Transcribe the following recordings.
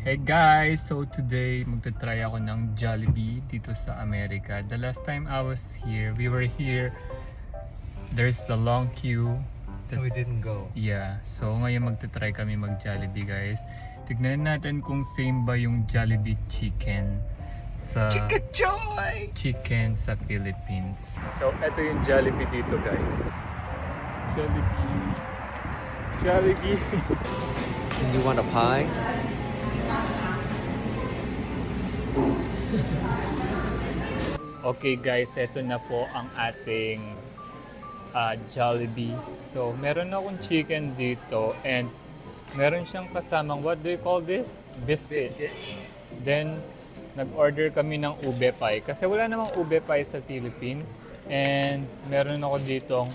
Hey guys! So today magta-try ako ng Jollibee dito sa Amerika. The last time I was here, we were here, there's a long queue. So we didn't go. Yeah, so ngayon magta-try kami mag-Jollibee guys. Tignan natin kung same ba yung Jollibee chicken sa chicken sa Philippines. So eto yung Jollibee dito guys. Jollibee. And you want a pie? Okay guys, eto na po ang ating Jollibee. So, meron akong chicken dito and meron siyang kasamang, what do you call this? Biscuit. Then, nag-order kami ng ube pie. Kasi wala namang ube pie sa Philippines. And meron ako ditong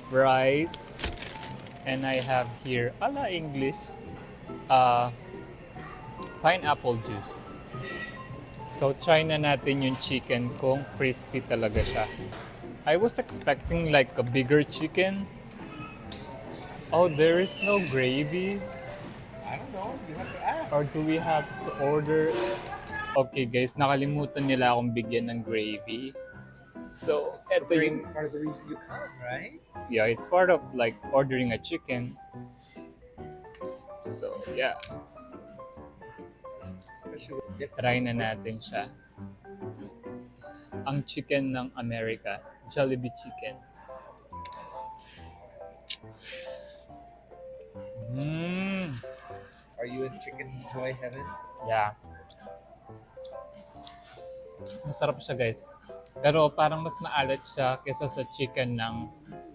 rice. And I have here, ala English, pineapple juice. So, try na natin yung chicken kung crispy talaga siya. I was expecting like a bigger chicken. Oh, there is no gravy? I don't know. You have to ask. Or do we have to order? Okay guys, nakalimutan nila akong bigyan ng gravy. So, eto yung... It's part of the reason you come, right? Yeah, it's part of like ordering a chicken. So, yeah. Especially with dip. Try na natin siya. Ang chicken ng Amerika, Jollibee chicken. Are you in chicken joy heaven? Yeah. Masarap siya guys. Pero parang mas maalat siya kesa sa chicken ng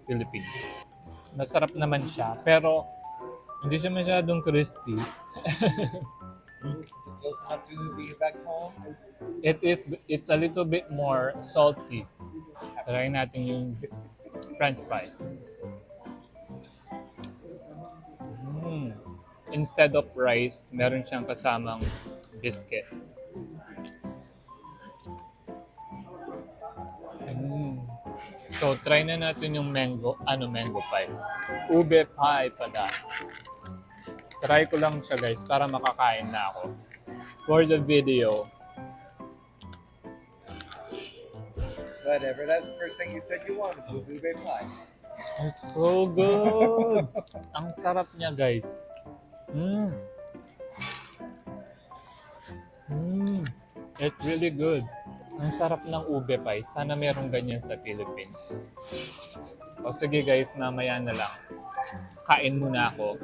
Philippines. Masarap naman siya, pero hindi siya masyadong crispy. Close enough to be back home? It's a little bit more salty. Try natin yung French fry. Instead of rice, meron siyang kasamang biscuit. So, try na natin yung mango pie. Ube pie pala. Try ko lang siya guys para makakain na ako. For the video. Whatever. That's the first thing you said you wanted was ube pie. It's so good! Ang sarap niya guys. It's really good. Ang sarap ng ube pie. Sana merong ganyan sa Philippines. O sige guys, namaya na lang. Kain muna ako.